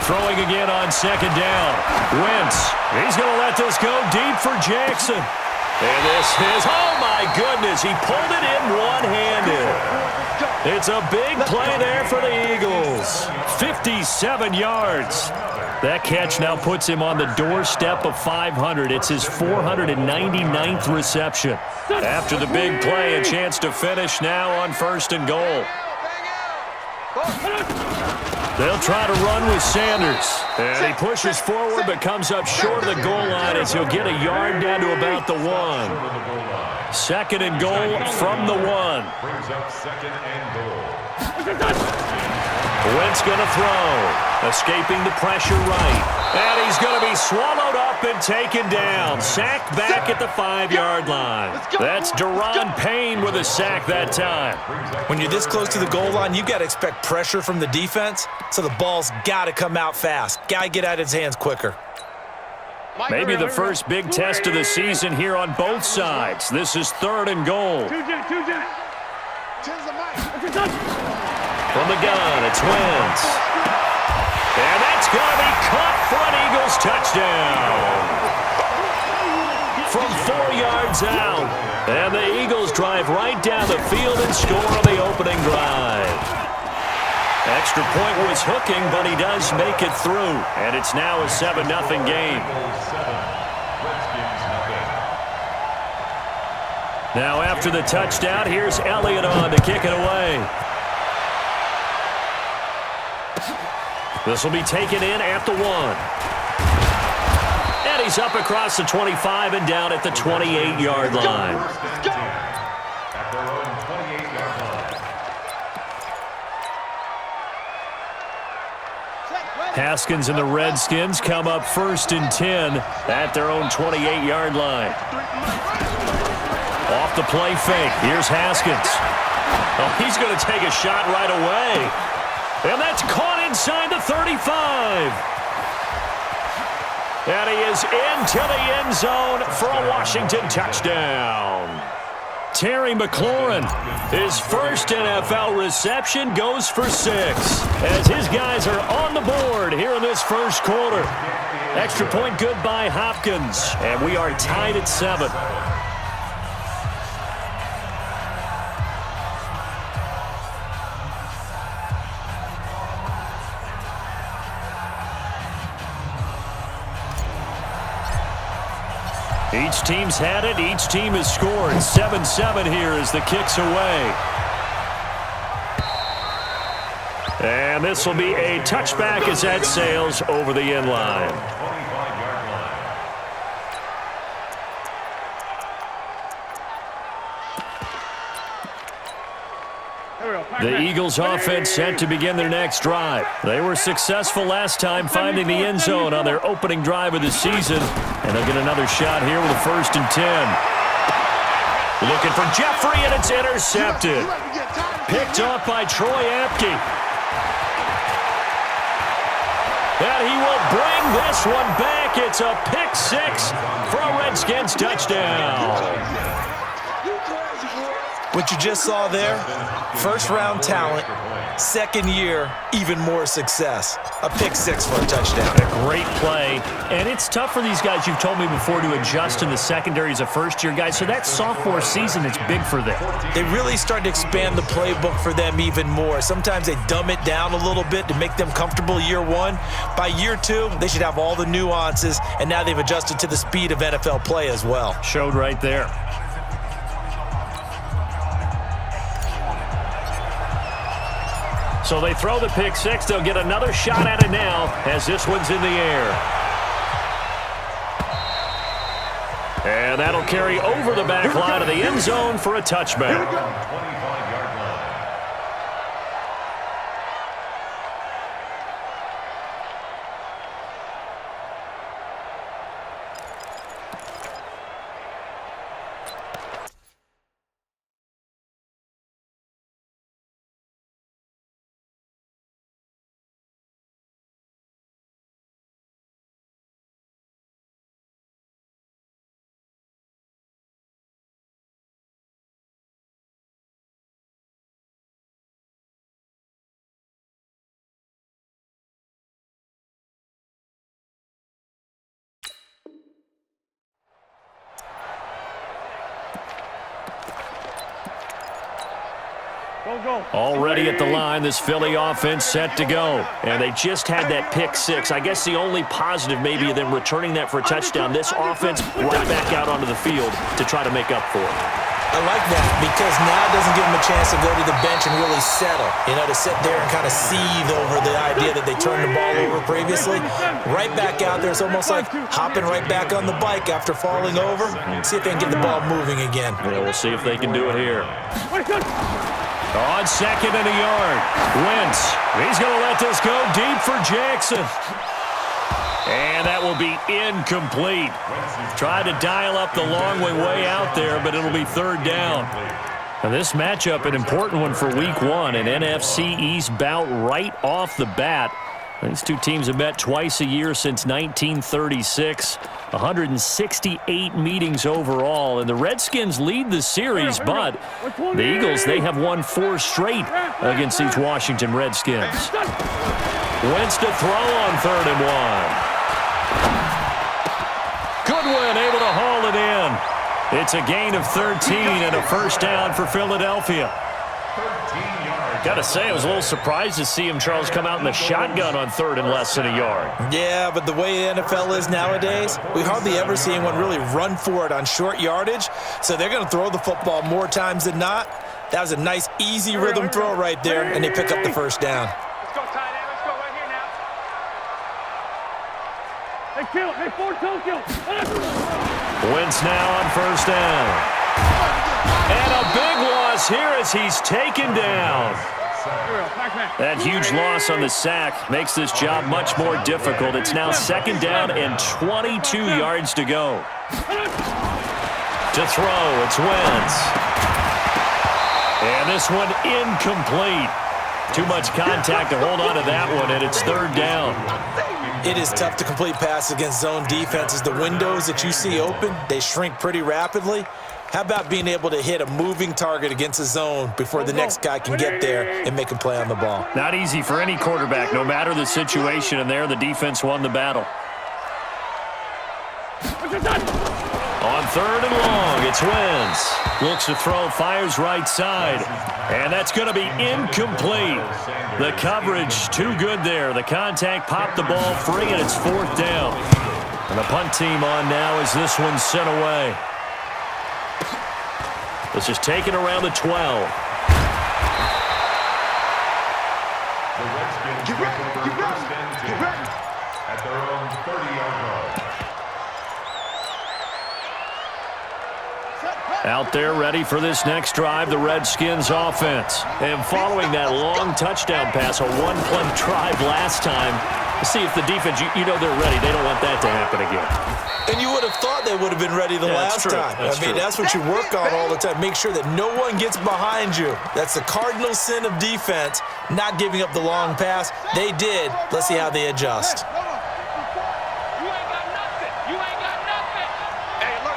Throwing again on second down. Wentz. He's going to let this go deep for Jackson. And this is, oh my goodness, he pulled it in one-handed. It's a big play there for the Eagles. 57 yards. That catch now puts him on the doorstep of 500. It's his 499th reception. After the big play, a chance to finish now on 1st and goal. They'll try to run with Sanders. And he pushes forward but comes up short of the goal line as he'll get a yard down to about the 1. 2nd and goal from the 1. Brings up 2nd and goal. Wentz going to throw. Escaping the pressure right. And he's going to be swallowed up and taken down. Sacked back at the 5-yard line. That's Daron Payne with a sack that time. When you're this close to the goal line, you've got to expect pressure from the defense, so the ball's got to come out fast. Got to get out of his hands quicker. Maybe the first big test of the season here on both sides. This is 3rd and goal. From the gun, it's Wentz. And that's going to be caught for an Eagles touchdown. From 4 yards out. And the Eagles drive right down the field and score on the opening drive. Extra point was hooking, but he does make it through. And it's now a 7-0 game. Now after the touchdown, here's Elliott on to kick it away. This will be taken in at the 1. And he's up across the 25 and down at the 28-yard line. Haskins and the Redskins come up 1st and 10 at their own 28-yard line. Off the play fake. Here's Haskins. Oh, he's going to take a shot right away. And that's caught inside the 35. And he is into the end zone for a Washington touchdown. Terry McLaurin, his first NFL reception, goes for 6 as his guys are on the board here in this first quarter. Extra point good by Hopkins, and we are tied at 7. Each team's had it. Each team has scored. 7-7 here as the kick's away. And this will be a touchback as that sails over the end line. The Eagles offense set to begin their next drive. They were successful last time finding the end zone on their opening drive of the season. And they'll get another shot here with a 1st and 10. Looking for Jeffrey, and it's intercepted. Picked off by Troy Apke. And he will bring this one back. It's a pick 6 for a Redskins touchdown. What you just saw there, first-round talent, second year, even more success. A pick 6 for a touchdown. A great play. And it's tough for these guys, you've told me before, to adjust in the secondary as a first-year guy. So that sophomore season is big for them. They really start to expand the playbook for them even more. Sometimes they dumb it down a little bit to make them comfortable year 1. By year 2, they should have all the nuances, and now they've adjusted to the speed of NFL play as well. Showed right there. So they throw the pick 6. They'll get another shot at it now as this one's in the air. And that'll carry over the back line of the end zone for a touchback. Already at the line, this Philly offense set to go. And they just had that pick six. I guess the only positive maybe of them returning that for a touchdown. This offense right back out onto the field to try to make up for it. I like that because now it doesn't give them a chance to go to the bench and really settle. To sit there and kind of seethe over the idea that they turned the ball over previously. Right back out there. It's almost like hopping right back on the bike after falling over. See if they can get the ball moving again. Yeah, we'll see if they can do it here. On second and a yard. Wentz. He's going to let this go deep for Jackson. And that will be incomplete. Tried to dial up the long way out there, but it'll be third down. And this matchup, an important one for week one, an NFC East bout right off the bat. These two teams have met twice a year since 1936. 168 meetings overall, and the Redskins lead the series, but the Eagles, they have won 4 straight against these Washington Redskins. Wentz to throw on 3rd and 1. Goodwin able to haul it in. It's a gain of 13 and a first down for Philadelphia. Got to say, I was a little surprised to see him, Charles, come out in the shotgun on 3rd and less than a yard. Yeah, but the way the NFL is nowadays, we hardly ever see anyone really run for it on short yardage, so they're going to throw the football more times than not. That was a nice, easy rhythm throw right there, and they pick up the first down. Let's go, tight end. Let's go right here now. Hey, kill. Hey, Ford, kill. Wentz now on first down. And a big loss here as he's taken down. That huge loss on the sack makes this job much more difficult. It's now 2nd down and 22 yards to go. To throw, it's Wentz. And this one incomplete. Too much contact to hold on to that one, and it's 3rd down. It is tough to complete passes against zone defenses. The windows that you see open, they shrink pretty rapidly. How about being able to hit a moving target against a zone before the next guy can get there and make a play on the ball? Not easy for any quarterback, no matter the situation, and there the defense won the battle. On 3rd and long, it's Wentz. Looks to throw, fires right side. And that's going to be incomplete. The coverage too good there. The contact popped the ball free, and it's 4th down. And the punt team on now as this one's sent away. This is taken around the 12. The Redskins take over 1st and 10 at their own 30-yard line. Out there ready for this next drive, the Redskins offense. And following that long touchdown pass, a one-play drive last time, see if the defense, you know they're ready. They don't want that to happen again. And you would have thought they would have been ready the last time. That's what you work on all the time. Make sure that no one gets behind you. That's the cardinal sin of defense, not giving up the long pass. They did. Let's see how they adjust. You ain't got nothing. You ain't got nothing. Hey, look.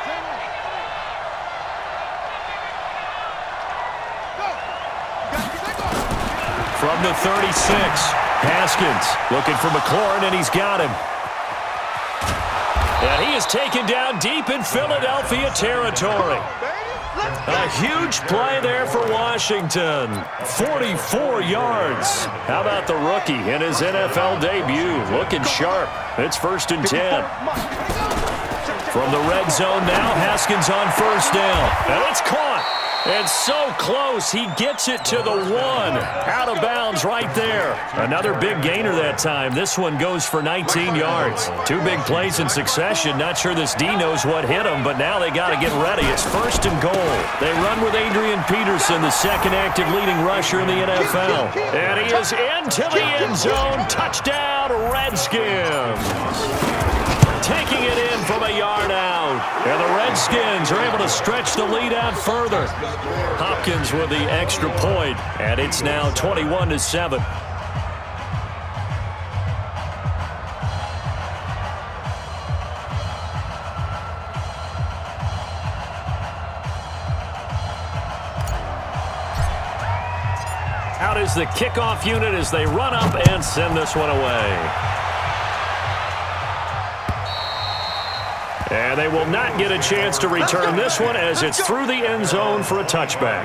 From the 36, Haskins looking for McLaurin, and he's got him. And he is taken down deep in Philadelphia territory. A huge play there for Washington. 44 yards. How about the rookie in his NFL debut? Looking sharp. It's 1st and 10. From the red zone now, Haskins on 1st down. And it's caught. And so close, he gets it to the 1. Out of bounds right there. Another big gainer that time. This one goes for 19 yards. 2 big plays in succession. Not sure this D knows what hit him, but now they got to get ready. It's 1st and goal. They run with Adrian Peterson, the 2nd active leading rusher in the NFL. And he is into the end zone. Touchdown, Redskins. Taking it in from a yard out. And the Redskins are able to stretch the lead out further. Hopkins with the extra point, and it's now 21-7. Out is the kickoff unit as they run up and send this one away. And they will not get a chance to return this one as it's through the end zone for a touchback.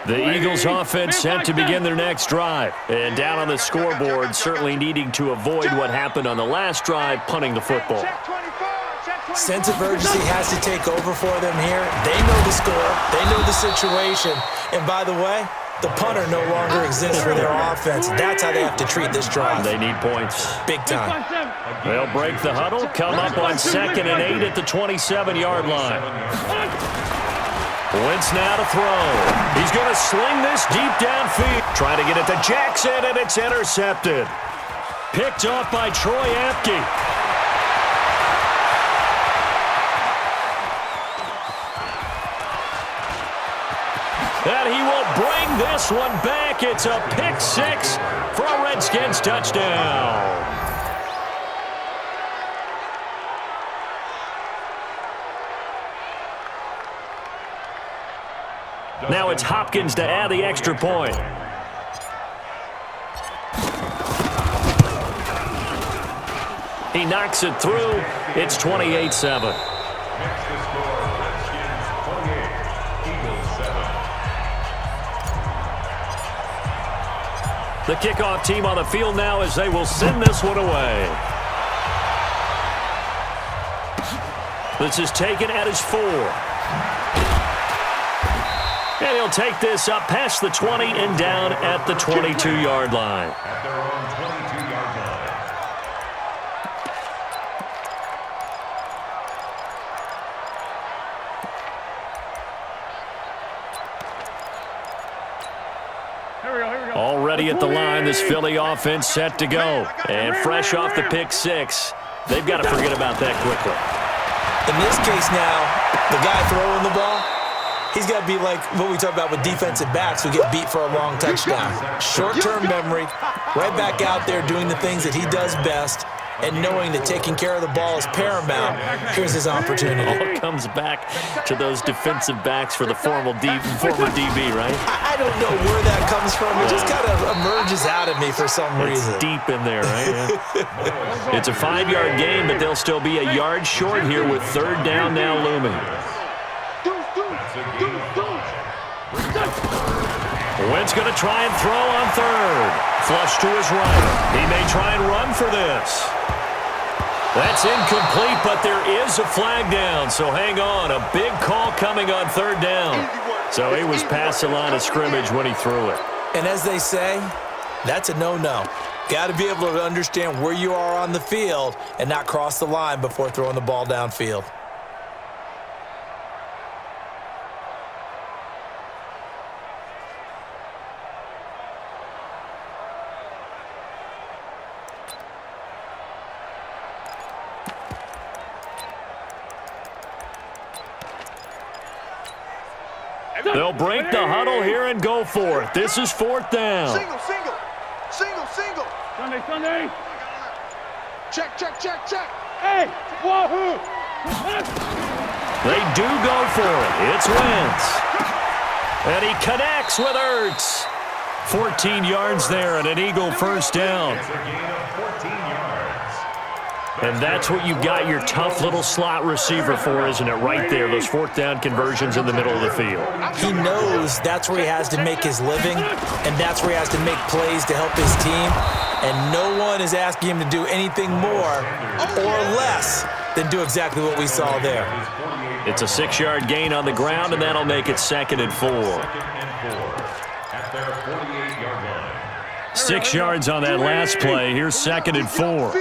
The Eagles offense set to begin their next drive. And down on the scoreboard, certainly needing to avoid what happened on the last drive, punting the football. Sense of urgency has to take over for them here. They know the score. They know the situation. And by the way, the punter no longer exists for their offense. That's how they have to treat this drive. They need points. Big time. They'll break the huddle, come up on 2nd and 8 at the 27-yard line. Wentz now to throw. He's going to sling this deep downfield. Trying to get it to Jackson, and it's intercepted. Picked off by Troy Apke. And he will bring this one back. It's a pick 6 for a Redskins touchdown. Now it's Hopkins to add the extra point. He knocks it through. It's 28-7. The kickoff team on the field now as they will send this one away. This is taken at his 4. And he'll take this up past the 20 and down at the 22-yard line. At their own 22-yard line. Already at the line, this Philly offense set to go. And fresh off the pick 6, they've got to forget about that quickly. In this case now, the guy throwing the ball, he's got to be like what we talk about with defensive backs who get beat for a long touchdown. Short-term memory, right back out there doing the things that he does best, and knowing that taking care of the ball is paramount. Here's his opportunity. All comes back to those defensive backs for the former DB, right? I don't know where that comes from. It just kind of emerges out of me for some reason. It's deep in there, right? Yeah. It's a 5-yard gain, but they'll still be a yard short here with 3rd down now looming. Wentz going to try and throw on 3rd. Flush to his right. He may try and run for this. That's incomplete, but there is a flag down, so hang on. A big call coming on 3rd down. So he was past the line of scrimmage when he threw it. And as they say, that's a no-no. Got to be able to understand where you are on the field and not cross the line before throwing the ball downfield. They'll break the huddle here and go for it. This is 4th down. Single. Sunday. Check. Hey, wahoo! They do go for it. It's Wentz. And he connects with Ertz. 14 yards there and an Eagle 1st down. It's a gain of 14 yards. And that's what you've got your tough little slot receiver for, isn't it? Right there, those 4th down conversions in the middle of the field. He knows that's where he has to make his living, and that's where he has to make plays to help his team. And no one is asking him to do anything more or less than do exactly what we saw there. It's a 6-yard gain on the ground, and that'll make it 2nd and 4. At their 48-yard line. 6 yards on that last play. Here's 2nd and 4.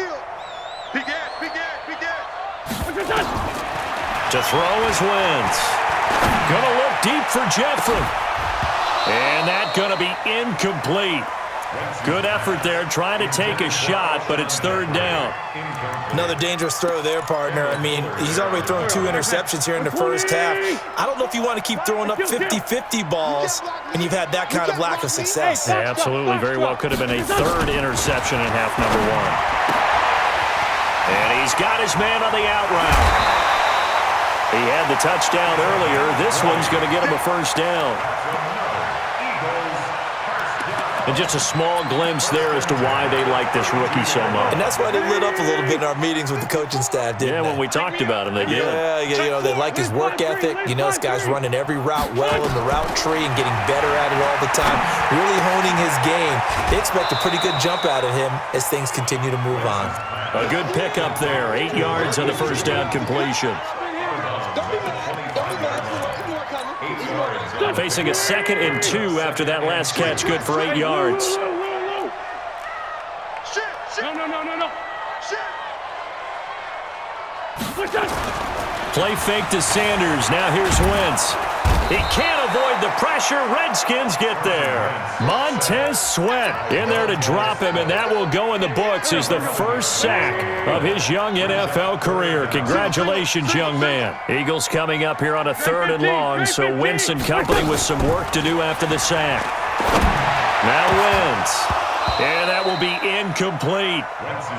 To throw is Wentz. Gonna look deep for Jeffrey. And that's gonna be incomplete. Good effort there, trying to take a shot, but it's 3rd down. Another dangerous throw there, partner. I mean, he's already thrown 2 interceptions here in the first half. I don't know if you want to keep throwing up 50-50 balls, and you've had that kind of lack of success. Yeah, absolutely. Very well could have been a 3rd interception in half number 1. And he's got his man on the out route. He had the touchdown earlier. This one's going to get him a 1st down. And just a small glimpse there as to why they like this rookie so much. And that's why they lit up a little bit in our meetings with the coaching staff, didn't they? When we talked about him, they did. Yeah, they like his work ethic. This guy's running every route well in the route tree and getting better at it all the time, really honing his game. They expect a pretty good jump out of him as things continue to move on. A good pickup there, 8 yards on the first down completion. Facing a 2nd and 2 after that last catch, good for 8 yards. No. Play fake to Sanders. Now here's Wentz. He can't avoid the pressure. Redskins get there. Montez Sweat in there to drop him, and that will go in the books as the first sack of his young NFL career. Congratulations, young man. Eagles coming up here on a 3rd and long, so Wentz and company with some work to do after the sack. Now Wentz. And that will be incomplete.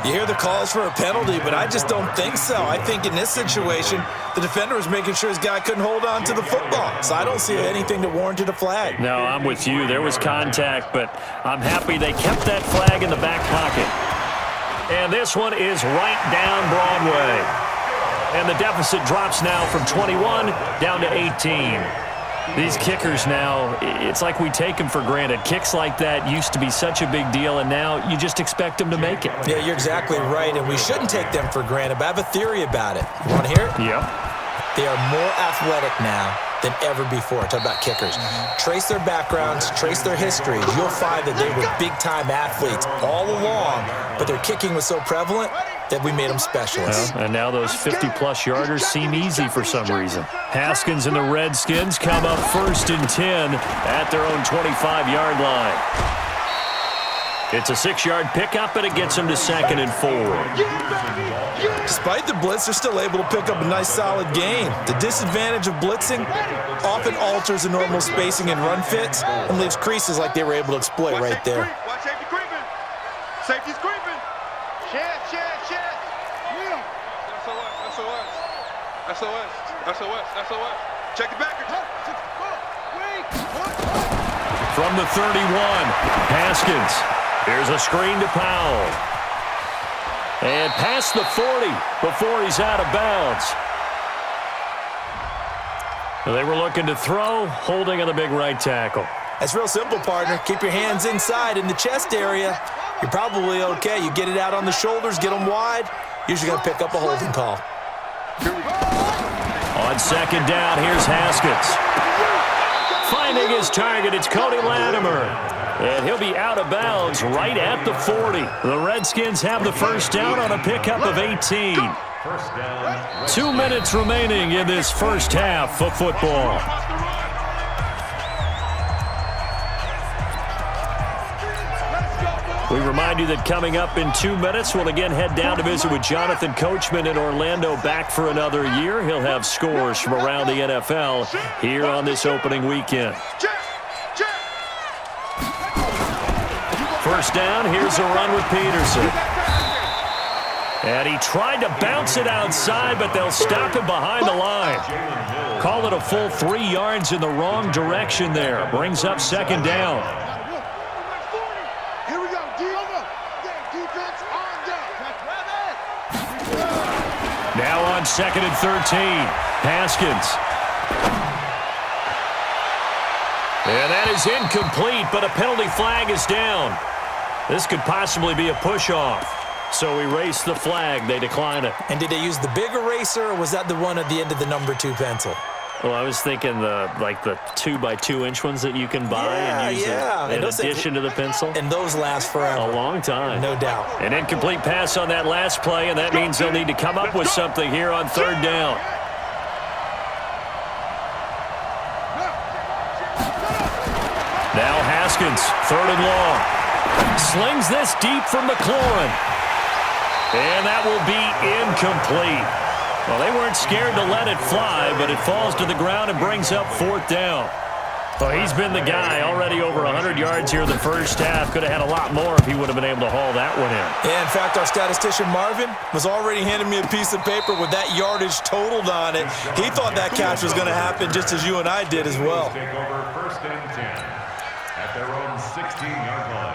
You hear the calls for a penalty, but I just don't think so. I think in this situation, the defender was making sure his guy couldn't hold on to the football. So I don't see anything that warranted a flag. No, I'm with you. There was contact, but I'm happy they kept that flag in the back pocket. And this one is right down Broadway. And the deficit drops now from 21 down to 18. These kickers now, it's like we take them for granted. Kicks like that used to be such a big deal, and now you just expect them to make it. Yeah, you're exactly right, and we shouldn't take them for granted, but I have a theory about it. You want to hear it? Yep. They are more athletic now than ever before. Talk about kickers. Trace their backgrounds, trace their histories. You'll find that they were big-time athletes all along, but their kicking was so prevalent that we made them specialists. Well, and now those 50-plus yarders seem easy for some reason. Haskins and the Redskins come up 1st and 10 at their own 25-yard line. It's a 6-yard pickup, and it gets them to 2nd and 4. Despite the blitz, they're still able to pick up a nice, solid gain. The disadvantage of blitzing often alters the normal spacing and run fits and leaves creases like they were able to exploit right there. Watch safety creeping. Safety's creeping. SOS. Check the back. From the 31, Haskins. Here's a screen to Powell. And past the 40 before he's out of bounds. They were looking to throw, holding on the big right tackle. That's real simple, partner. Keep your hands inside in the chest area. You're probably okay. You get it out on the shoulders, get them wide. Usually going to pick up a holding call. On 2nd down, here's Haskins. Finding his target, it's Cody Latimer. And he'll be out of bounds right at the 40. The Redskins have the first down on a pickup of 18. 2 minutes remaining in this first half of football. We remind you that coming up in 2 minutes, we'll again head down to visit with Jonathan Coachman in Orlando, back for another year. He'll have scores from around the NFL here on this opening weekend. First down, here's a run with Peterson. And he tried to bounce it outside, but they'll stop him behind the line. Call it a full 3 yards in the wrong direction there. Brings up 2nd down. Now on 2nd and 13, Haskins. And that is incomplete, but a penalty flag is down. This could possibly be a push-off. So erase the flag. They decline it. And did they use the big eraser, or was that the one at the end of the number 2 pencil? Well, I was thinking the 2x2-inch ones that you can buy and use in addition to the pencil. And those last forever. A long time. No doubt. An incomplete pass on that last play, and that means they'll need to come up with something here on 3rd down. Now Haskins, 3rd and long. Slings this deep from McLaurin. And that will be incomplete. Well, they weren't scared to let it fly, but it falls to the ground and brings up 4th down. Well, he's been the guy, already over 100 yards here in the first half. Could have had a lot more if he would have been able to haul that one in. Yeah, in fact, our statistician Marvin was already handing me a piece of paper with that yardage totaled on it. He thought that catch was going to happen just as you and I did as well. Take over 1st and 10 at their own 16-yard line.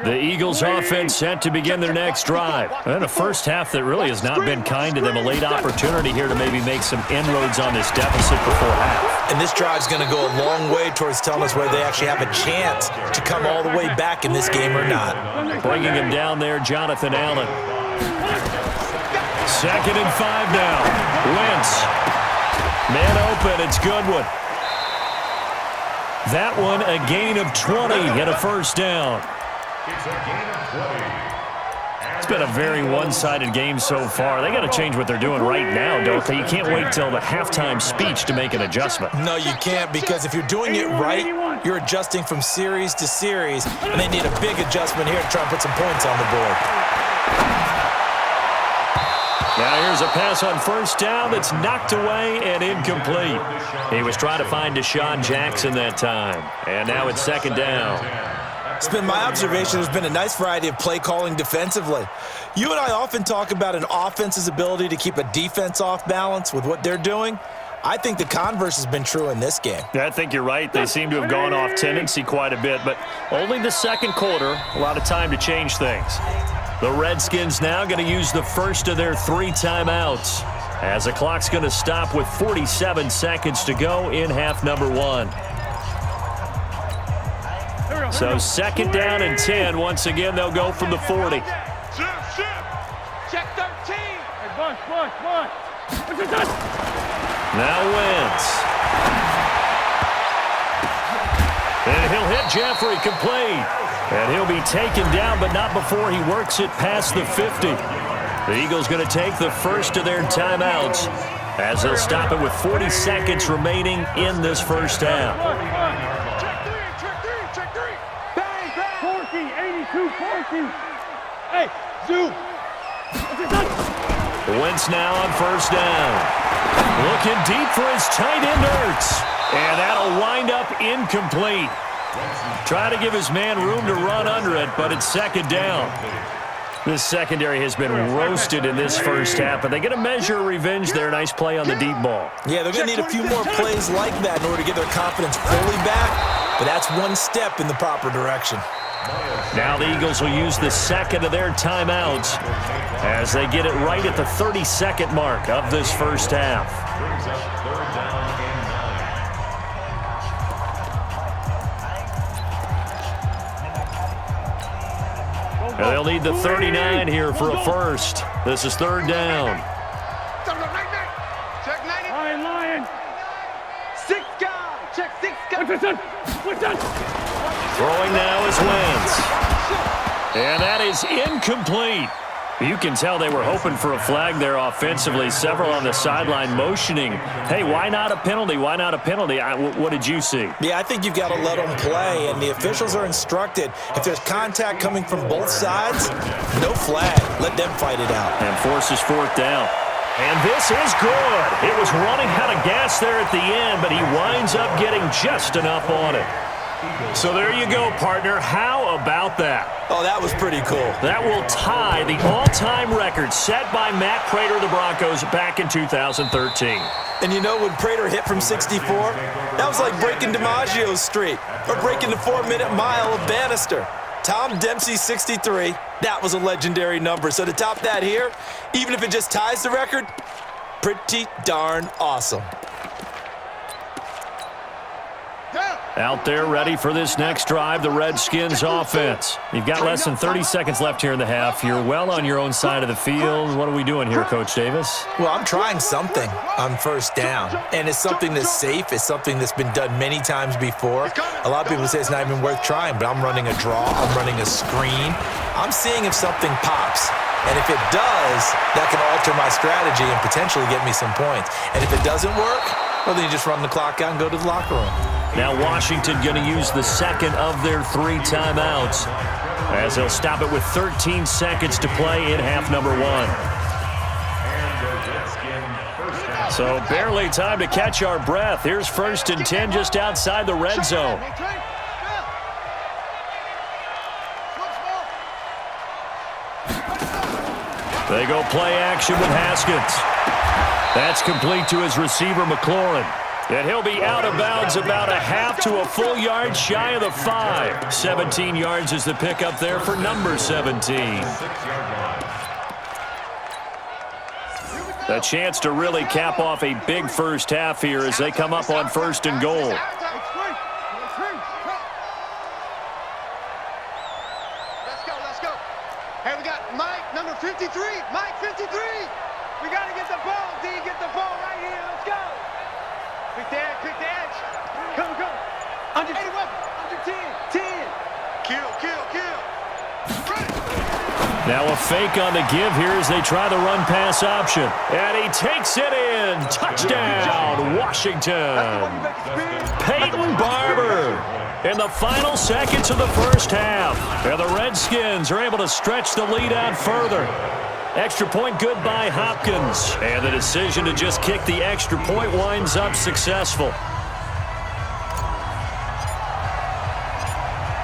The Eagles offense set to begin their next drive. And a first half that really has not been kind to them. A late opportunity here to maybe make some inroads on this deficit before half. And this drive's going to go a long way towards telling us whether they actually have a chance to come all the way back in this game or not. Bringing him down there, Jonathan Allen. 2nd and 5 now. Wentz. Man open, it's Goodwin. That one a gain of 20 and a first down. It's a gain of 20. It's been a very one-sided game so far. They got to change what they're doing right now, don't they? You can't wait till the halftime speech to make an adjustment. No, you can't, because if you're doing it right, you're adjusting from series to series, and they need a big adjustment here to try and put some points on the board. Now here's a pass on first down that's knocked away and incomplete. He was trying to find Deshaun Jackson that time. And now it's 2nd down. It's been my observation there's been a nice variety of play calling defensively. You and I often talk about an offense's ability to keep a defense off balance with what they're doing. I think the converse has been true in this game. Yeah, I think you're right. They seem to have gone off tendency quite a bit, but only the second quarter, a lot of time to change things. The Redskins now going to use the first of their 3 timeouts as the clock's going to stop with 47 seconds to go in half number 1. So 2nd down and 10. Once again, they'll go from the 40. Check 13. Now Wentz. And he'll hit Jeffrey complete. And he'll be taken down, but not before he works it past the 50. The Eagles going to take the first of their timeouts as they'll stop it with 40 seconds remaining in this first half. Check 3. Bang, 40. Hey, zoom. Wentz now on first down. Looking deep for his tight end Ertz. And that'll wind up incomplete. Try to give his man room to run under it, but it's 2nd down. This secondary has been roasted in this first half, but they get a measure of revenge there. Nice play on the deep ball. Yeah, they're going to need a few more plays like that in order to get their confidence fully back, but that's one step in the proper direction. Now the Eagles will use the second of their timeouts as they get it right at the 30-second mark of this first half. Brings up 3rd down and 9. And they'll need the 39 here for a first. This is 3rd down. Check 90. Lion. 6 guys. Check 6 guys. Throwing now is Wentz. And that is incomplete. You can tell they were hoping for a flag there offensively. Several on the sideline motioning, hey, why not a penalty? Why not a penalty? What did you see? Yeah, I think you've got to let them play, and the officials are instructed, if there's contact coming from both sides, no flag. Let them fight it out. And forces 4th down. And this is good. It was running out of gas there at the end, but he winds up getting just enough on it. So there you go, partner. How about that? Oh, that was pretty cool. That will tie the all-time record set by Matt Prater of the Broncos back in 2013. And you know, when Prater hit from 64, that was like breaking DiMaggio's streak or breaking the 4-minute mile of Bannister. Tom Dempsey, 63, that was a legendary number. So to top that here, even if it just ties the record, pretty darn awesome. Out there ready for this next drive, the Redskins offense. You've got less than 30 seconds left here in the half. You're well on your own side of the field. What are we doing here, Coach Davis? Well, I'm trying something on first down, and it's something that's safe. It's something that's been done many times before. A lot of people say it's not even worth trying, but I'm running a draw. I'm running a screen. I'm seeing if something pops. And if it does, that can alter my strategy and potentially get me some points. And if it doesn't work, well, then you just run the clock out and go to the locker room. Now Washington going to use the second of their 3 timeouts as they'll stop it with 13 seconds to play in half number 1. So barely time to catch our breath. Here's 1st and 10 just outside the red zone. They go play action with Haskins. That's complete to his receiver, McLaurin. And he'll be out of bounds about a half to a full yard shy of the 5. 17 yards is the pickup there for number 17. A chance to really cap off a big first half here as they come up on 1st and goal. Let's go. Hey, we got Mike, number 53. Mike, 53. We got to get the ball, D. Get the ball right here. Let's go. Pick the edge. Come. Under 81, under 10. Kill. Now a fake on the give here as they try the run-pass option. And he takes it in. Touchdown, Washington. Peyton Barber in the final seconds of the first half. And the Redskins are able to stretch the lead out further. Extra point good by Hopkins. And the decision to just kick the extra point winds up successful.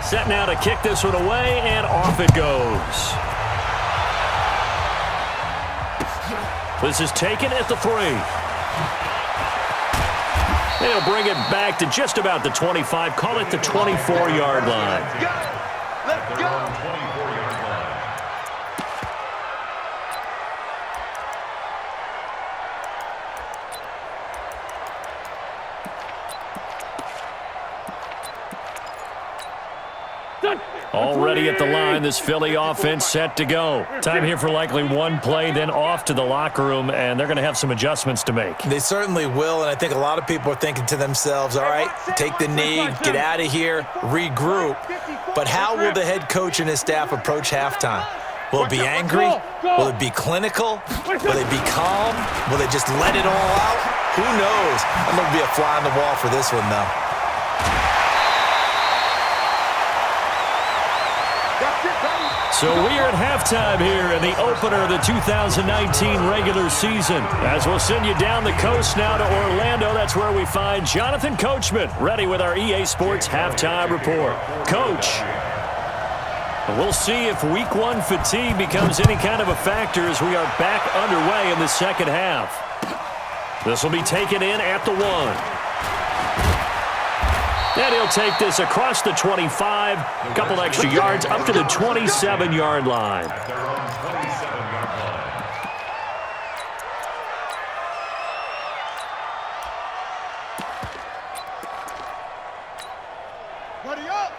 Set now to kick this one away, and off it goes. This is taken at the 3. They'll bring it back to just about the 25. Call it the 24-yard line. Let's go. Already at the line, this Philly offense set to go. Time here for likely one play, then off to the locker room, and they're going to have some adjustments to make. They certainly will, and I think a lot of people are thinking to themselves, all right, take the knee, get out of here, regroup. But how will the head coach and his staff approach halftime? Will it be angry? Will it be clinical? Will they be calm? Will they just let it all out? Who knows? I'm going to be a fly on the wall for this one, though. So we are at halftime here in the opener of the 2019 regular season. As we'll send you down the coast now to Orlando, that's where we find Jonathan Coachman ready with our EA Sports halftime report. Coach, we'll see if week 1 fatigue becomes any kind of a factor as we are back underway in the second half. This will be taken in at the 1. And he'll take this across the 25, a couple extra yards up to the 27-yard line.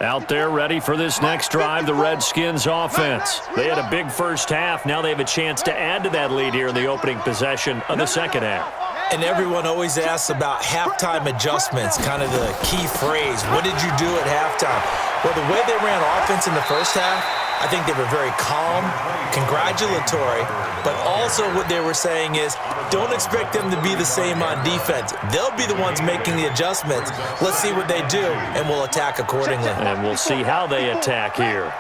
Out there ready for this next drive, the Redskins offense. They had a big first half. Now they have a chance to add to that lead here in the opening possession of the second half. And everyone always asks about halftime adjustments, kind of the key phrase. What did you do at halftime? Well, the way they ran offense in the first half, I think they were very calm, congratulatory, but also what they were saying is don't expect them to be the same on defense. They'll be the ones making the adjustments. Let's see what they do, and we'll attack accordingly. And we'll see how they attack here.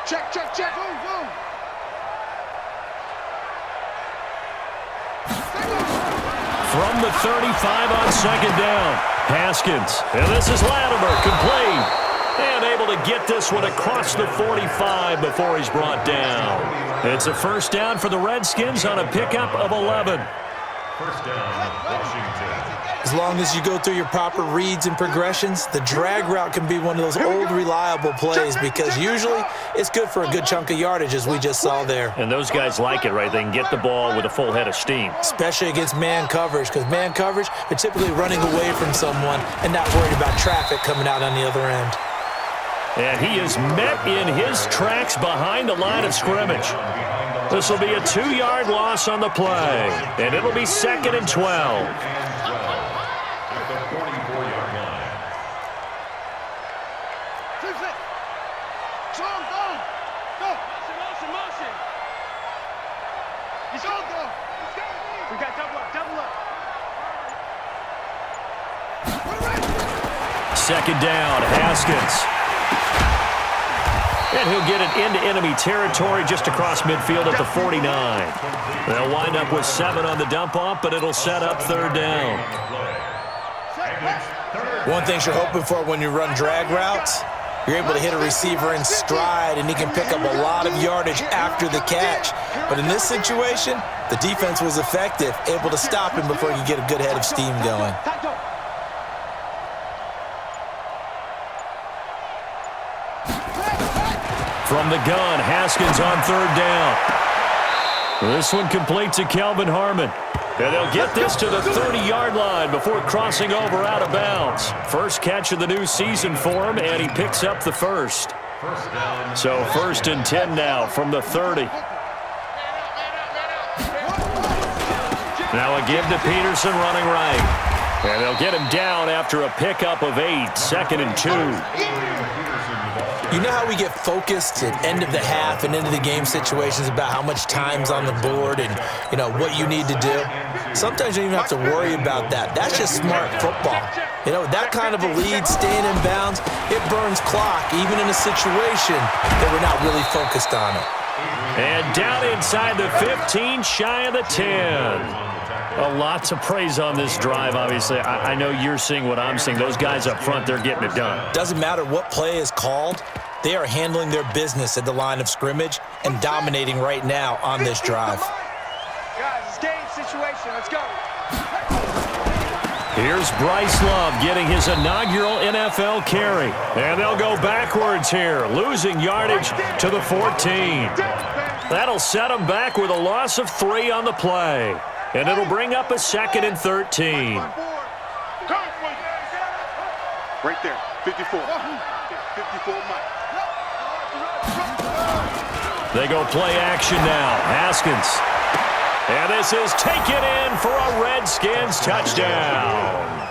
Check. Boom. From the 35 on second down, Haskins. And this is Latimer, complete. And able to get this one across the 45 before he's brought down. It's a first down for the Redskins on a pickup of 11. First down, Washington. As long as you go through your proper reads and progressions, the drag route can be one of those old reliable plays because usually it's good for a good chunk of yardage as we just saw there. And those guys like it, right? They can get the ball with a full head of steam. Especially against man coverage, because man coverage, they're typically running away from someone and not worried about traffic coming out on the other end. And he is met in his tracks behind the line of scrimmage. This will be a 2-yard loss on the play, and it'll be 2nd and 12. At the 44-yard line. Motion. He's on, go. We got double up. Second down, Haskins. And he'll get it into enemy territory just across midfield at the 49. They'll wind up with 7 on the dump-off, but it'll set up 3rd down. One thing you're hoping for when you run drag routes You're able to hit a receiver in stride, and he can pick up a lot of yardage after the catch. But in this situation, the defense was effective, able to stop him before he could get a good head of steam going. From the gun, Haskins on third down. This one completes to Kelvin Harmon. And they'll get this to the 30-yard line before crossing over out of bounds. First catch of the new season for him, and he picks up the first. So 1st and 10 now from the 30. Now a give to Peterson running right. And they'll get him down after a pickup of 8, 2nd and 2. You know how we get focused at end of the half and into the game situations about how much time's on the board and, you know, what you need to do? Sometimes you don't even have to worry about that. That's just smart football. You know, that kind of a lead, staying in bounds, it burns clock, even in a situation that we're not really focused on it. And down inside the 15, shy of the 10. A lot to praise on this drive, obviously. I know you're seeing what I'm seeing. Those guys up front, they're getting it done. Doesn't matter what play is called. They are handling their business at the line of scrimmage and dominating right now on this drive. Guys, it's game situation. Let's go. Here's Bryce Love getting his inaugural NFL carry. And they'll go backwards here, losing yardage to the 14. That'll set them back with a loss of 3 on the play. And it'll bring up a 2nd and 13. Right there, 54. 54 Mike. They go play action now. Haskins. And this is taken in for a Redskins touchdown.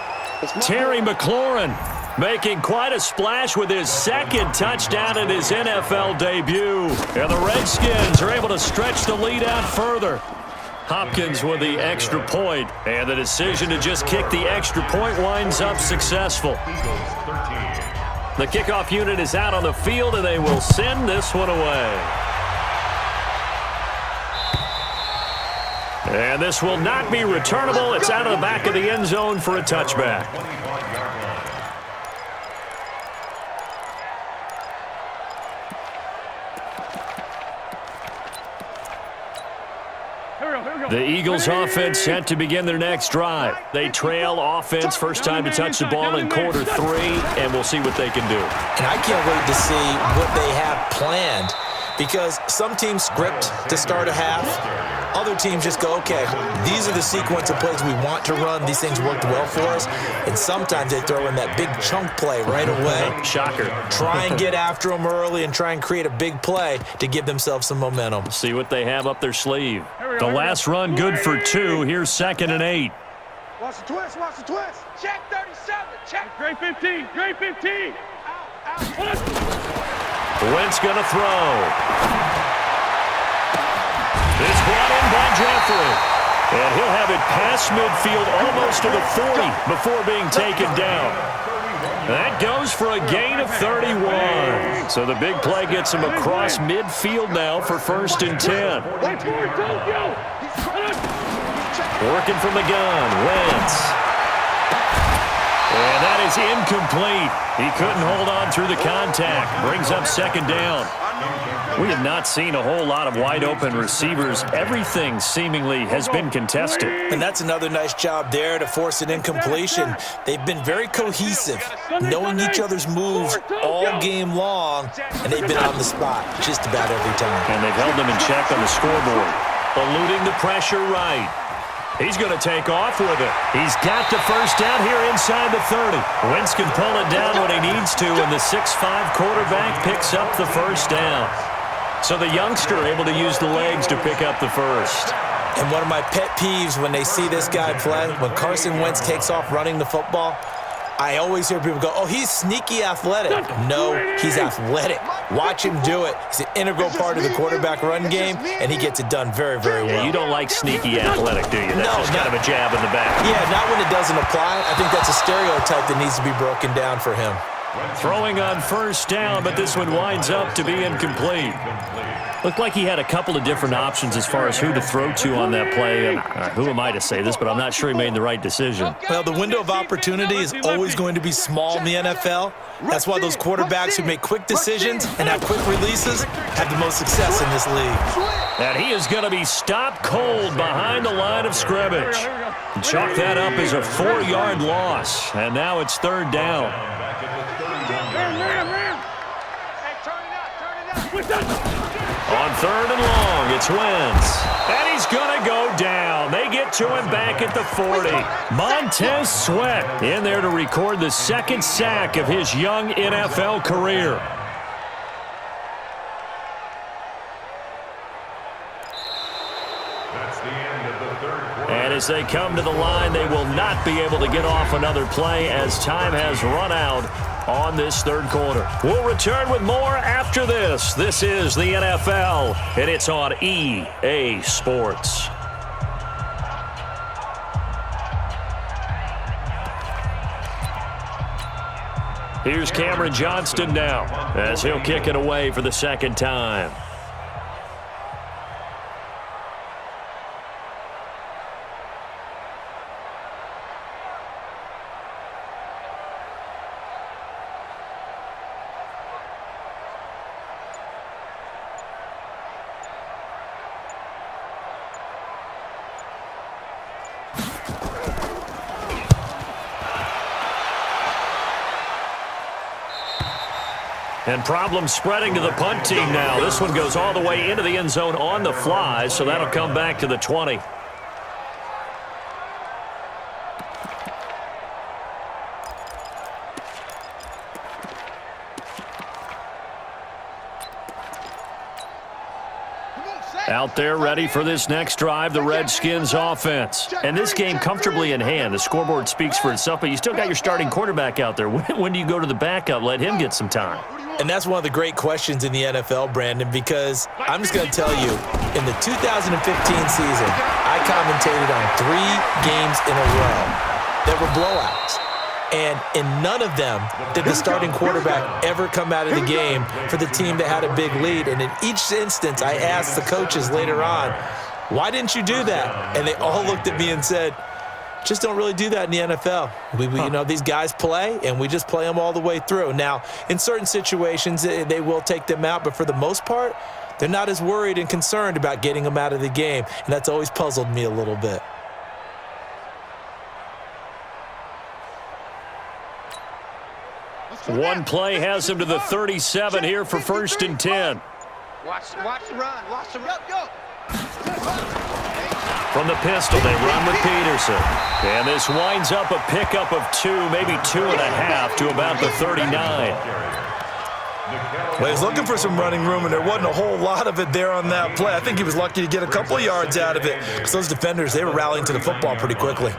Terry McLaurin making quite a splash with his 2nd touchdown in his NFL debut. And the Redskins are able to stretch the lead out further. Hopkins with the extra point, and the decision to just kick the extra point winds up successful. The kickoff unit is out on the field, and they will send this one away. And this will not be returnable. It's out of the back of the end zone for a touchback. The Eagles offense set to begin their next drive. They trail offense first time to touch the ball in quarter 3, and we'll see what they can do. And I can't wait to see what they have planned, because some teams script to start a half. Other teams just go, okay, these are the sequence of plays we want to run. These things worked well for us. And sometimes they throw in that big chunk play right away. Shocker. Try and get after them early and try and create a big play to give themselves some momentum. See what they have up their sleeve. The last run good for 2. Here's 2nd and 8. Watch the twist, watch the twist. Check 37, check. Great 15, great 15. Wentz gonna throw. It's brought in by Jeffrey. And he'll have it past midfield almost to the 40 before being taken down. That goes for a gain of 31. So the big play gets him across midfield now for 1st and 10. Working from the gun, Wentz. And that is incomplete. He couldn't hold on through the contact. Brings up 2nd down. We have not seen a whole lot of wide-open receivers. Everything seemingly has been contested. And that's another nice job there to force an incompletion. They've been very cohesive, knowing each other's moves all game long, and they've been on the spot just about every time. And they've held them in check on the scoreboard. Eluding the pressure right. He's going to take off with it. He's got the first down here inside the 30. Wentz can pull it down when he needs to, and the 6'5" quarterback picks up the first down. So the youngster able to use the legs to pick up the first. And one of my pet peeves when they see this guy play, when Carson Wentz takes off running the football, I always hear people go, oh, he's sneaky athletic. No, he's athletic. Watch him do it. He's an integral part of the quarterback run game, and he gets it done very, very well. Yeah, you don't like sneaky athletic, do you? That's just kind of a jab in the back. Yeah, not when it doesn't apply. I think that's a stereotype that needs to be broken down for him. Throwing on first down, but this one winds up to be incomplete. Looked like he had a couple of different options as far as who to throw to on that play. And who am I to say this, but I'm not sure he made the right decision. Well, the window of opportunity is always going to be small in the NFL. That's why those quarterbacks who make quick decisions and have quick releases have the most success in this league. And he is going to be stopped cold behind the line of scrimmage. Chalk that up as a 4-yard loss. And now it's third down. On third and long, it's Wentz. And he's going to go down. They get to him back at the 40. Montez Sweat in there to record the second sack of his young NFL career. That's the end of the third quarter. And as they come to the line, they will not be able to get off another play as time has run out on this third quarter. We'll return with more after this. This is the NFL, and it's on EA Sports. Here's Cameron Johnston now as he'll kick it away for the second time. And problems spreading to the punt team now. This one goes all the way into the end zone on the fly, so that'll come back to the 20. Out there ready for this next drive, the Redskins offense. And this game comfortably in hand. The scoreboard speaks for itself, but you still got your starting quarterback out there. When do you go to the backup? Let him get some time. And that's one of the great questions in the NFL, Brandon, because I'm just going to tell you, in the 2015 season, I commentated on 3 games in a row that were blowouts. And in none of them did the starting quarterback ever come out of the game for the team that had a big lead. And in each instance, I asked the coaches later on, why didn't you do that? And they all looked at me and said, just don't really do that in the NFL. You know, these guys play, and we just play them all the way through. Now, in certain situations, they will take them out, but for the most part, they're not as worried and concerned about getting them out of the game. And that's always puzzled me a little bit. One play has him to the 37 here for first and 10. Watch the run. Watch the run. Go. From the pistol, they run with Peterson. And this winds up a pickup of 2, maybe 2.5 to about the 39. Well, he was looking for some running room, and there wasn't a whole lot of it there on that play. I think he was lucky to get a couple of yards out of it, because those defenders, they were rallying to the football pretty quickly.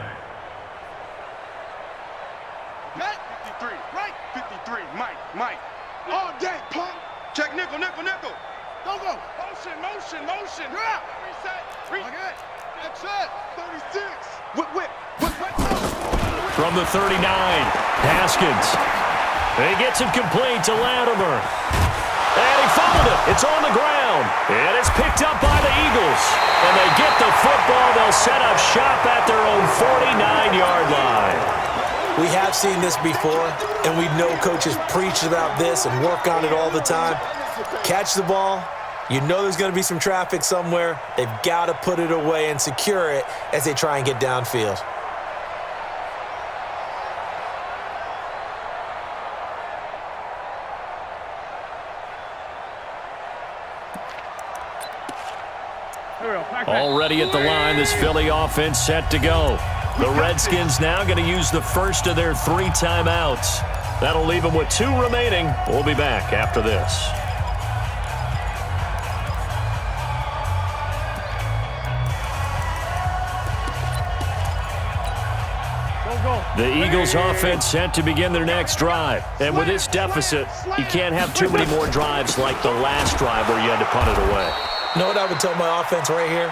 Mike. All day, punk. Check nickel. Go. Motion. Yeah. Reset. Okay. That's it. 36. Whip. From the 39, Haskins. He gets it complete to Latimer. And he fumbled it. It's on the ground. And it's picked up by the Eagles. And they get the football. They'll set up shop at their own 49-yard line. We have seen this before, and we know coaches preach about this and work on it all the time. Catch the ball. You know there's going to be some traffic somewhere. They've got to put it away and secure it as they try and get downfield. Already at the line, this Philly offense set to go. The Redskins now going to use the first of their 3 timeouts. That'll leave them with 2 remaining. We'll be back after this. The Eagles offense set to begin their next drive. And with this deficit, you can't have too many more drives like the last drive where you had to punt it away. You know what I would tell my offense right here?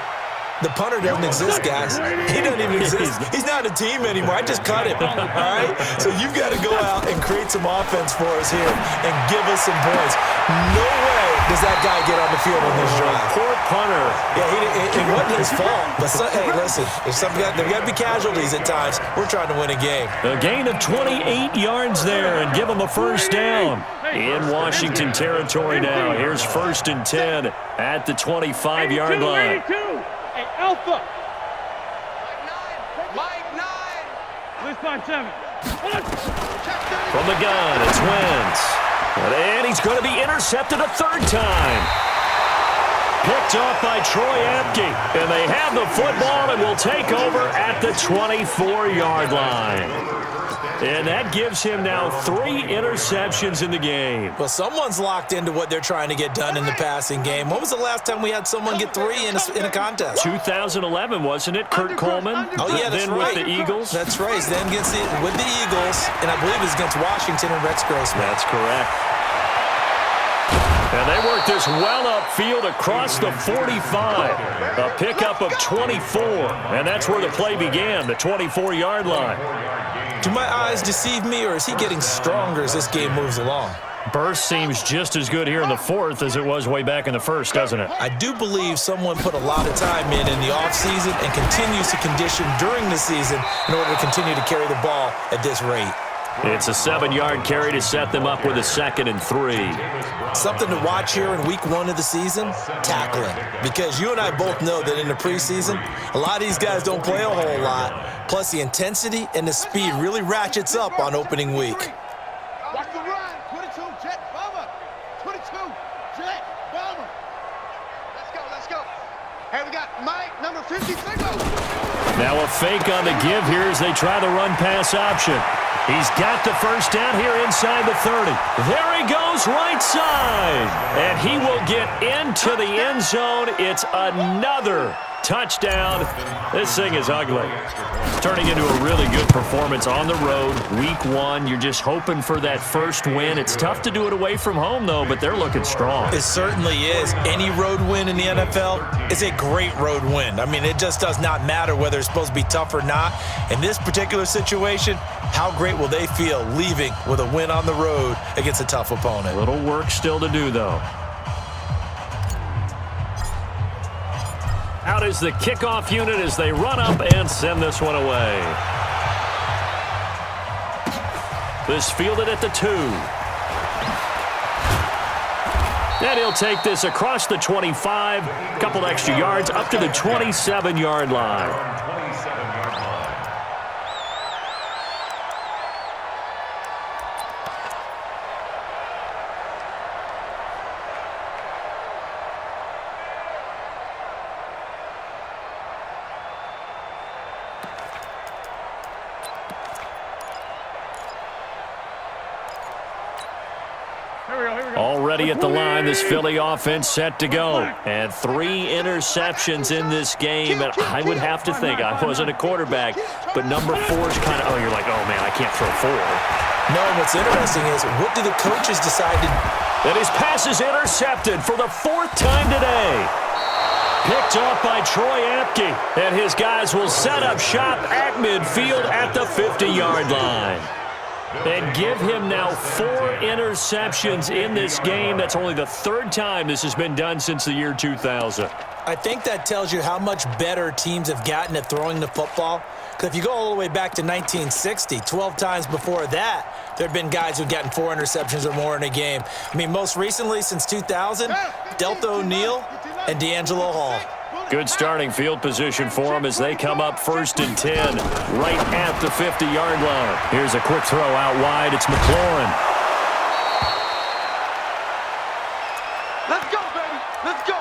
The punter doesn't exist, guys. He doesn't even exist. He's not a team anymore. I just cut him, all right? So you've got to go out and create some offense for us here and give us some points. No way does that guy get on the field on this drive. Poor punter. Yeah, it wasn't his fault. But, hey, listen, there got to be casualties at times. We're trying to win a game. A gain of 28 yards there and give them a first down. In Washington territory now. Here's 1st and 10 at the 25-yard line. Hey, Alpha. Mike 9. List on 7. From the gun, it's Wentz. And he's going to be intercepted a 3rd time. Picked off by Troy Apke. And they have the football and will take over at the 24-yard line. And that gives him now 3 interceptions in the game. Well, someone's locked into what they're trying to get done in the passing game. When was the last time we had someone get 3 in a contest? 2011, wasn't it? Kurt Coleman? Oh, yeah, that's then right. with the Eagles? That's right. Then with the Eagles, and I believe it's against Washington and Rex Grossman. That's correct. And they work this well upfield across the 45. A pickup of 24. And that's where the play began, the 24-yard line. Do my eyes deceive me, or is he getting stronger as this game moves along? Burst seems just as good here in the 4th as it was way back in the 1st, doesn't it? I do believe someone put a lot of time in the offseason and continues to condition during the season in order to continue to carry the ball at this rate. It's a 7-yard carry to set them up with a 2nd and 3. Something to watch here in week 1 of the season, tackling. Because you and I both know that in the preseason, a lot of these guys don't play a whole lot. Plus, the intensity and the speed really ratchets up on opening week. Watch the run. 22, jet bomber. 22, jet bomber. Let's go. Hey, we got Mike, number 53. Now a fake on the give here as they try the run-pass option. He's got the first down here inside the 30. There he goes, right side. And he will get into the end zone. It's another touchdown. This thing is ugly. Turning into a really good performance on the road. Week 1, you're just hoping for that first win. It's tough to do it away from home, though, but they're looking strong. It certainly is. Any road win in the NFL is a great road win. I mean, it just does not matter whether it's supposed to be tough or not. In this particular situation, how great will they feel leaving with a win on the road against a tough opponent? A little work still to do, though. Out is the kickoff unit as they run up and send this one away. This fielded at the 2. And he'll take this across the 25, a couple extra yards up to the 27-yard line. Already at the line, this Philly offense set to go. And 3 interceptions in this game. And I would have to think, I wasn't a quarterback, but number 4 is kind of, you're like, oh, man, I can't throw 4. No, and what's interesting is, what do the coaches decide to... And his pass is intercepted for the 4th time today. Picked off by Troy Apke. And his guys will set up shop at midfield at the 50-yard line. And give him now 4 interceptions in this game. That's only the 3rd time this has been done since the year 2000. I think that tells you how much better teams have gotten at throwing the football. Because if you go all the way back to 1960, 12 times before that, there have been guys who've gotten 4 interceptions or more in a game. I mean, most recently, since 2000, Delta O'Neal and D'Angelo Hall. Good starting field position for them as they come up 1st and 10 right at the 50-yard line. Here's a quick throw out wide. It's McLaurin. Let's go, baby. Let's go.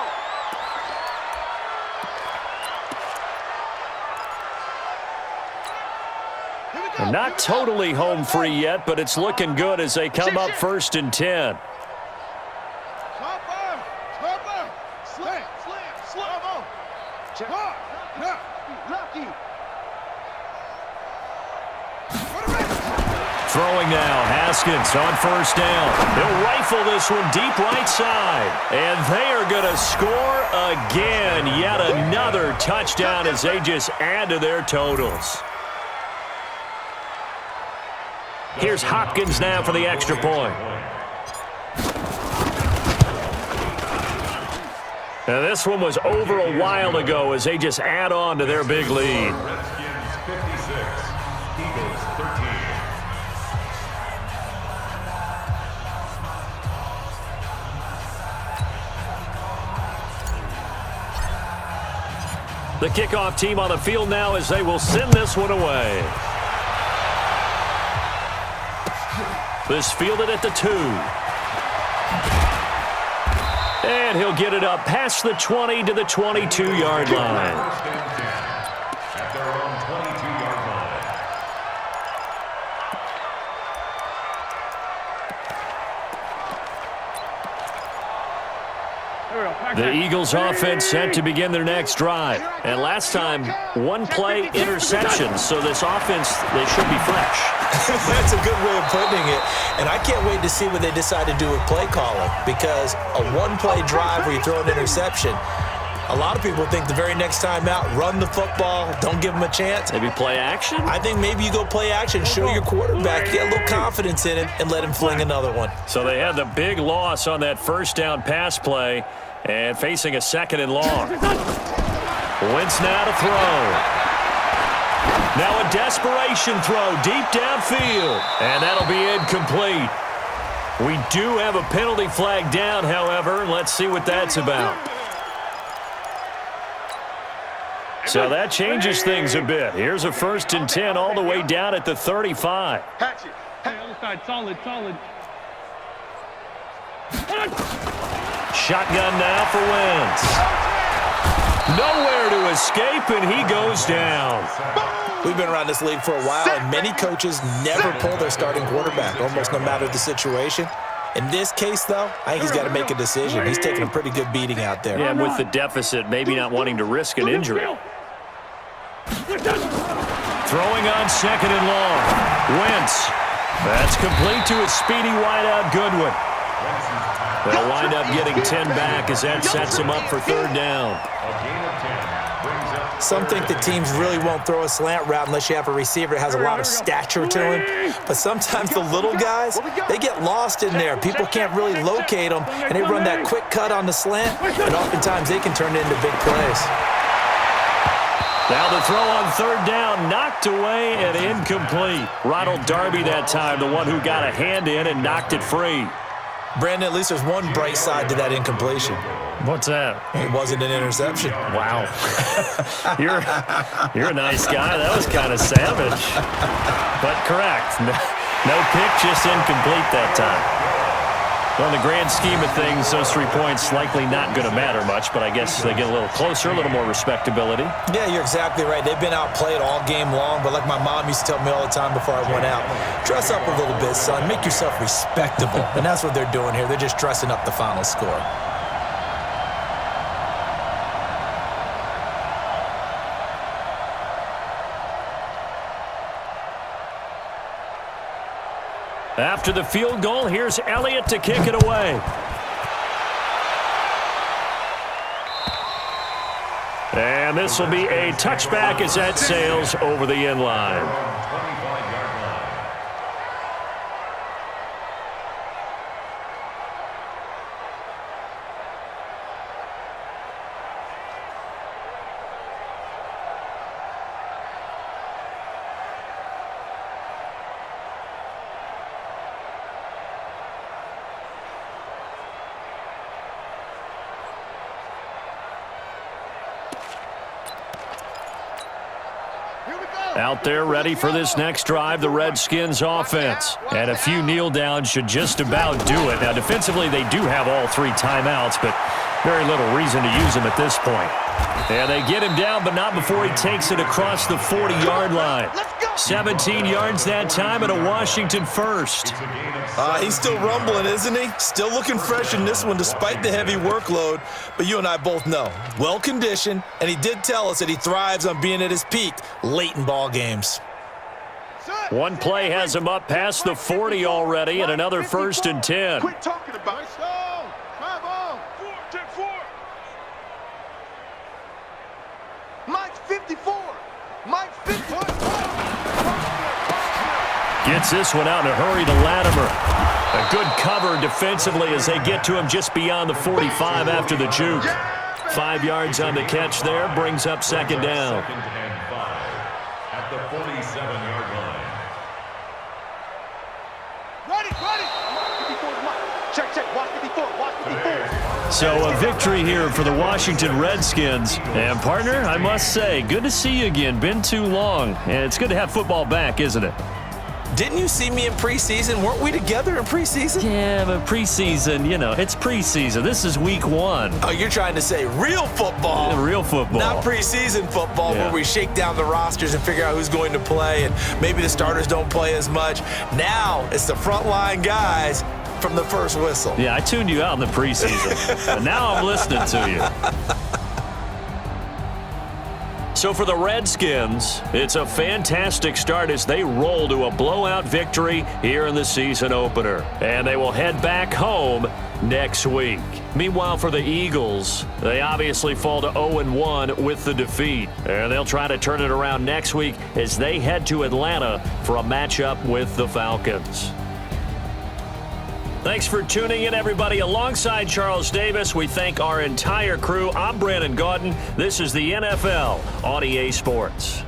And not totally home free yet, but it's looking good as they come up 1st and 10. Throwing now, Haskins on first down. He'll rifle this one deep right side. And they are going to score again. Yet another touchdown as they just add to their totals. Here's Hopkins now for the extra point. Now this one was over a while ago as they just add on to their big lead. Redskins 56, Eagles 13. The kickoff team on the field now as they will send this one away. This fielded at the 2. And he'll get it up past the 20 to the 22-yard line. First and 10 at their own 22-yard line. The Eagles offense set to begin their next drive. And last time, one play interception. So this offense, they should be fresh. That's a good way of putting it. And I can't wait to see what they decide to do with play calling, because a one-play drive where you throw an interception, a lot of people think the very next time out, run the football, don't give them a chance. Maybe play action? I think maybe you go play action, show your quarterback, get a little confidence in him, and let him fling another one. So they had the big loss on that first down pass play and facing a second and long. Wentz now to throw. Now a desperation throw deep downfield, and that'll be incomplete. We do have a penalty flag down, however. Let's see what that's about. So that changes things a bit. Here's a 1st and 10 all the way down at the 35. Hatch it. Other side, solid. Shotgun now for Wentz. Nowhere to escape, and he goes down. We've been around this league for a while, and many coaches never pull their starting quarterback, almost no matter the situation. In this case, though, I think he's got to make a decision. He's taking a pretty good beating out there. Yeah, with the deficit, maybe not wanting to risk an injury. Throwing on second and long. Wentz. That's complete to his speedy wideout Goodwin. They'll wind up getting 10 back as that sets him up for 3rd down. A gain of 10 brings up. Some think that teams really won't throw a slant route unless you have a receiver that has a lot of stature to him. But sometimes the little guys, they get lost in there. People can't really locate them, and they run that quick cut on the slant, and oftentimes they can turn it into big plays. Now the throw on 3rd down, knocked away and incomplete. Ronald Darby that time, the one who got a hand in and knocked it free. Brandon, at least there's one bright side to that incompletion. What's that? It wasn't an interception. Wow. You're a nice guy. That was kind of savage. But correct. No pick, just incomplete that time. Well, in the grand scheme of things, those 3 points likely not going to matter much, but I guess they get a little closer, a little more respectability. Yeah, you're exactly right. They've been outplayed all game long, but like my mom used to tell me all the time before I went out, dress up a little bit, son. Make yourself respectable. And that's what they're doing here. They're just dressing up the final score. After the field goal, here's Elliott to kick it away. And this will be a touchback as that sails over the end line. 25-yard line. Out there ready for this next drive, the Redskins offense. And a few kneel downs should just about do it. Now, defensively, they do have all 3 timeouts, but very little reason to use them at this point. And they get him down, but not before he takes it across the 40-yard line. 17 yards that time and a Washington first. He's still rumbling, isn't he? Still looking fresh in this one despite the heavy workload. But you and I both know, well-conditioned, and he did tell us that he thrives on being at his peak late in ball games. One play has him up past the 40 already, and another 1st and 10. Quit talking about it. Drive on. 4. Mike 54. Mike 54. Gets this one out in a hurry to Latimer. A good cover defensively as they get to him just beyond the 45 after the juke. 5 yards on the catch there, brings up 2nd down. 2nd and 5 at the 47-yard line. Ready. Check. Watch 54. So a victory here for the Washington Redskins. And partner, I must say, good to see you again. Been too long. And it's good to have football back, isn't it? Didn't you see me in preseason? Weren't we together in preseason? Yeah, but preseason, it's preseason. This is week 1. Oh, you're trying to say real football. Real football. Not preseason football Yeah. where we shake down the rosters and figure out who's going to play, and maybe the starters don't play as much. Now it's the frontline guys from the first whistle. Yeah, I tuned you out in the preseason. But now I'm listening to you. So for the Redskins, it's a fantastic start as they roll to a blowout victory here in the season opener. And they will head back home next week. Meanwhile, for the Eagles, they obviously fall to 0-1 with the defeat. And they'll try to turn it around next week as they head to Atlanta for a matchup with the Falcons. Thanks for tuning in, everybody. Alongside Charles Davis, we thank our entire crew. I'm Brandon Gaudin. This is the NFL on EA Sports.